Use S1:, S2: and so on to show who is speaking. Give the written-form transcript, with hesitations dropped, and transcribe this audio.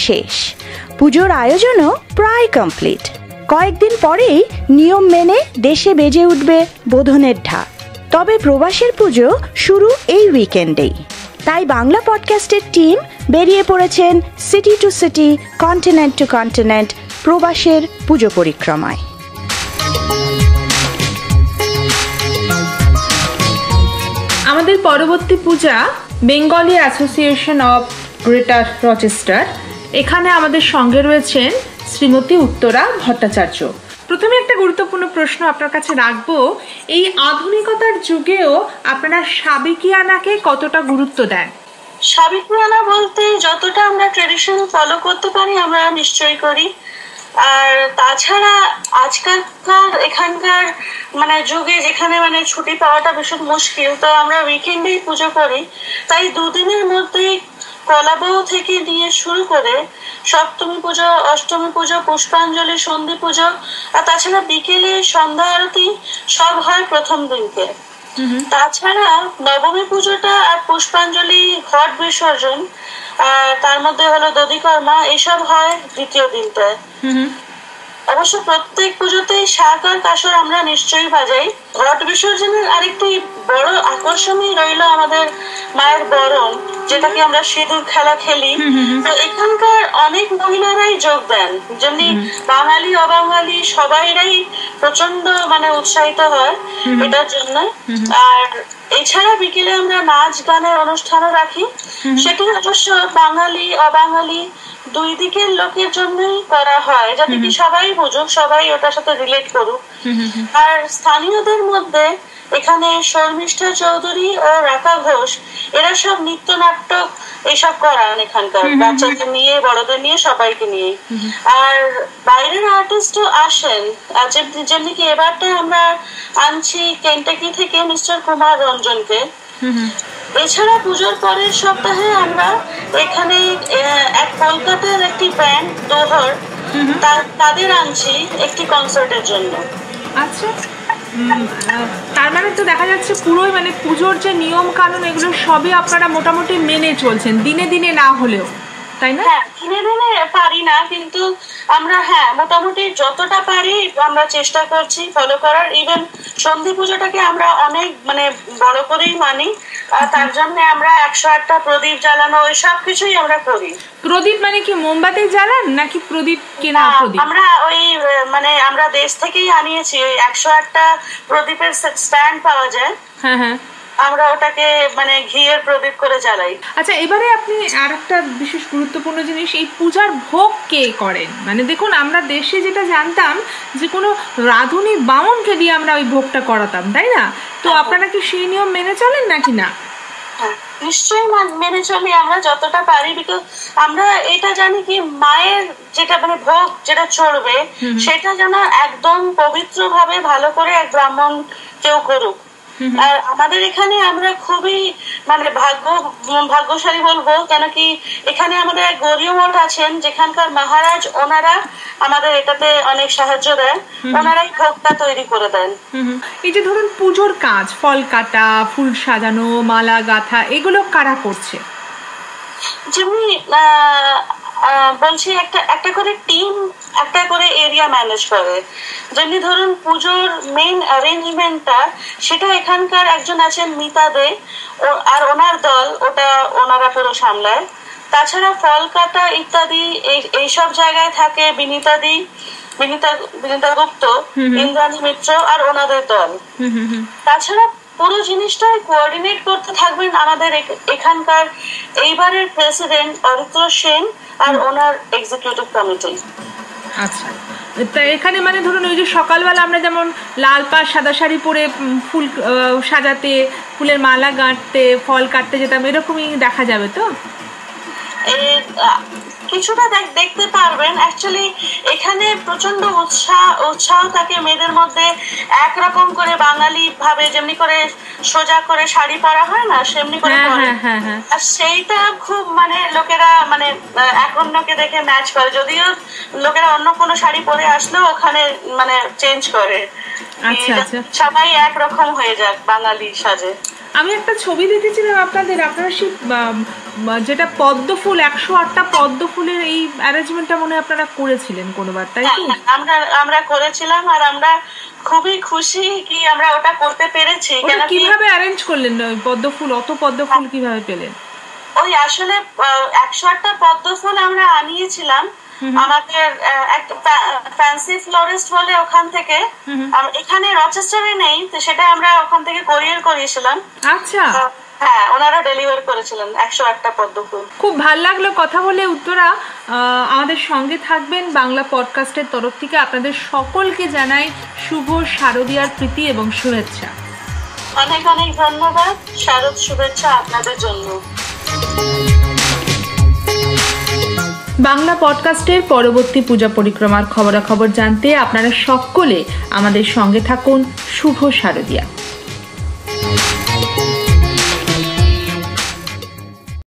S1: শেষ, পুজোর আয়োজনও প্রায় কমপ্লিট। কয়েকদিন পরেই নিয়ম মেনে দেশে বেজে উঠবে বোধনের ঢাক। তবে প্রবাসের পুজো শুরু এই উইকেন্ডেই। তাই বাংলা পডকাস্টের টিম বেরিয়ে পড়েছেন city to city, continent to continent প্রবাসের পুজো পরিক্রমায়।
S2: আমাদের পরবর্তী Puja Bengali Association of Greater Rochester. এখানে আমাদের সঙ্গে রয়েছেন শ্রীমতী উত্তরা ভট্টাচার্য। প্রথমে একটা গুরুত্বপূর্ণ প্রশ্ন আপনার কাছে রাখবো, এই আধুনিকতার যুগেও আপনারা সাবেকিয়ানাকে কতটা গুরুত্ব দেন?
S3: সাবেকিয়ানা বলতে যতটা আমরা ট্রেডিশন ফলো করতে পারি আমরা নিশ্চয়ই করি। আর তাছাড়া আজকালকার এখানকার মানে যুগে যেখানে মানে ছুটি পাওয়াটা ভীষণ মুশকিল, তো আমরা উইকেন্ডেই পুজো করি। তাই দুদিনের মধ্যেই কলাবউ থেকে নিয়ে শুরু করে সপ্তমী পুজো, অষ্টমী পুজো, পুষ্পাঞ্জলি, সন্ধি পুজো, আর তাছাড়া বিকেলে সন্ধ্যা আরতি সব হয় প্রথম দিনকে। তাছাড়া নবমী পুজোটা আর পুষ্পাঞ্জলি, ঘট বিসর্জন, আর তার মধ্যে হলো দধিকর্মা, এসব হয় দ্বিতীয় দিনটায়। অবশ্য প্রত্যেক পুজোতেই শাক আর কাসর আমরা নিশ্চয়ই বাজাই। ঘট বিসর্জনের আরেকটি বড় আকর্ষণই রইল আমাদের মায়ের বরণ, যেটাকে আমরা সিঁদুর খেলা খেলি। তো এখানকার অনেক মহিলারাই যোগ দেন, যেমনি বাঙালি অবাঙালি সবাইরাই প্রচন্ড মানে উৎসাহিত হয় এটার জন্য। আর এছাড়া বিকেলে আমরা নাচ গানের অনুষ্ঠানও রাখি। সেটি অবশ্য বাঙালি অবাঙালি দুই দিকের লোকের জন্যই করা হয়, যাতে কি সবাই বুঝুক, সবাই ওটার সাথে রিলেট করুক। আর স্থানীয়দের মধ্যে এখানে শর্মিষ্ঠা চৌধুরী ও রাকা ঘোষ এরা সব নৃত্য নাটক এইসব করান এখানকার, বাচ্চাদের নিয়ে বড়দের নিয়ে সবাইকে নিয়ে। আর বাইরের আর্টিস্টও আসেন, যেমনি কি এবারটা আমরা আনছি কেন্টাকি থেকে মিস্টার কুমার রঞ্জনকে। এছাড়া পুজোর পরের সপ্তাহে আমরা এখানে এক কলকাতার একটি ব্যান্ড দোহর, তাদের আনছি একটি কনসার্টের জন্য।
S2: আচ্ছা, তার মানে তো দেখা যাচ্ছে পুরোই মানে পুজোর যে নিয়ম কানুন এগুলো সবই আপনারা মোটামুটি মেনে চলছেন, দিনে দিনে না হলেও, তাই না?
S3: হ্যাঁ, দিনে দিনে পারি না, কিন্তু আমরা মোটামুটি যতটা পারি আমরা চেষ্টা করছি ফলো করার। ইভেন সন্ধি পুজোটাকে আমরা অনেক মানে বড় করেই মানি, তার জন্য আমরা 108টা প্রদীপ জ্বালানো ওই সব কিছুই আমরা করি।
S2: প্রদীপ মানে কি মোমবাতি জ্বালান নাকি প্রদীপ কেনা প্রদীপ?
S3: আমরা ওই মানে আমরা দেশ থেকেই আনিয়েছি, ওই 108টা প্রদীপের স্ট্যান্ড পাওয়া যায়।
S2: হ্যাঁ হ্যাঁ,
S3: আমরা ওটাকে মানে ঘিয়ের প্রদীপ করে জ্বালাই।
S2: আচ্ছা, এবারে আপনি আর একটা বিশেষ গুরুত্বপূর্ণ জিনিস, এই পূজার ভোগ কে করেন? মানে দেখুন, আমরা দেশে যেটা জানতাম যে কোনো রাঁধুনি বামুনকে দিয়ে আমরা ওই ভোগটা করাতাম, তাই না? তো আপনারা কি সেই নিয়ম মেনে চলেন নাকি না?
S3: নিশ্চয়ই মেনে চলি আমরা যতটা পারি, বিকজ আমরা এটা জানি কি মায়ের যেটা মানে ভোগ যেটা চড়বে সেটা যেন একদম পবিত্র ভাবে ভালো করে এক ব্রাহ্মণ কেউ করুক। আর আমাদের এখানে আমরা খুবই মানে ভাগ্যশালী বলবো, কেন কি এখানে আমাদের এক গৌরীয় মঠ আছেন যেখানকার মহারাজ, ওনারা আমাদের এটাতে অনেক সাহায্য দেন, ওনারাই ভোগটা তৈরি করে দেন।
S2: এই যে ধরুন পুজোর কাজ, ফল কাটা, ফুল সাজানো, মালা গাঁথা, এগুলো কারা করছে?
S3: যেমনি বলছি একটা করে টিম একটা করে এরিয়া ম্যানেজ করে। যেমনি ধরুন পুজোর মেইন অ্যারেঞ্জমেন্টটা সেটা এখানকার একজন আছেন মিতা দে, আর ওনার দল ওটা ওনারা পুরো সামলায়। তাছাড়া ফল কাটা ইত্যাদি এইসব জায়গায় থাকে বিনীতা গুপ্ত, ইন্দ্রাণী মিত্র আর ওনাদের দল। তাছাড়া পুরো জিনিসটাই কোঅর্ডিনেট করতে থাকবেন আমাদের এখানকার এইবারের প্রেসিডেন্ট অরিত্র সেন আর ওনার এক্সিকিউটিভ কমিটি।
S2: আচ্ছা, তা এখানে মানে ধরুন ওই যে সকালবেলা আমরা যেমন লাল পাড় সাদা শাড়ি পরে ফুল সাজাতে, ফুলের মালা গাঁথতে, ফল কাটতে যেতাম, এরকমই দেখা যাবে তো?
S3: কিছুটা দেখতে পারবেন। অ্যাকচুয়ালি এখানে প্রচন্ড উৎসাহ থাকে মেয়েদের মধ্যে, একরকম করে বাঙালি ভাবে যেমনি করে সোজা করে শাড়ি পরা হয় না সেমনি করে পরে, আর সেইটা খুব মানে লোকেরা মানে এক অন্যকে দেখে ম্যাচ করে, যদিও লোকেরা অন্য কোনো শাড়ি পরে আসলেও ওখানে মানে চেঞ্জ করে, সবাই একরকম হয়ে যাক বাঙালি সাজে।
S2: আমি একটা ছবি দেখেছিলাম আপনারা সেই যেটা পদ্ম ফুল 108টা পদ্ম ফুলের এই অ্যারেঞ্জমেন্টটা মনে হয় আপনারা করেছিলেন কোনোবার, তাই তো?
S3: আমরা করেছিলাম, আর আমরা খুবই খুশি কি আমরা ওটা করতে পেরেছি।
S2: কিভাবে অ্যারেঞ্জ করলেন পদ্ম ফুল, অত পদ্ম ফুল কিভাবে পেলেন?
S3: ওই আসলে 108টা পদ্ম ফুল আমরা আনিয়েছিলাম আমাদের ফ্যান্সি ফ্লোরিস্ট বলে ওখান থেকে, এখানে রচেস্টারে নেই তো, সেটা আমরা ওখান থেকে কোরিয়ার করিয়েছিলাম।
S2: আচ্ছা,
S3: হ্যাঁ, ওনারা ডেলিভার করেছিলেন 108টা পদ্ম ফুল।
S2: খুব ভালো লাগলো কথা বলে। উত্তরা, আমাদের সঙ্গে থাকবেন বাংলা পডকাস্টের তরফ থেকে আপনাদের সকলকে জানাই শুভ শারদীয়ার প্রীতি এবং শুভেচ্ছা।
S3: অনেক অনেক ধন্যবাদ, শারদ শুভেচ্ছা আপনাদের জন্য।
S2: বাংলা পডকাস্টের পরবর্তী পূজা পরিক্রমার খবরাখবর জানতে আপনারা সকলে আমাদের সঙ্গে থাকুন। শুভ শারদীয়া।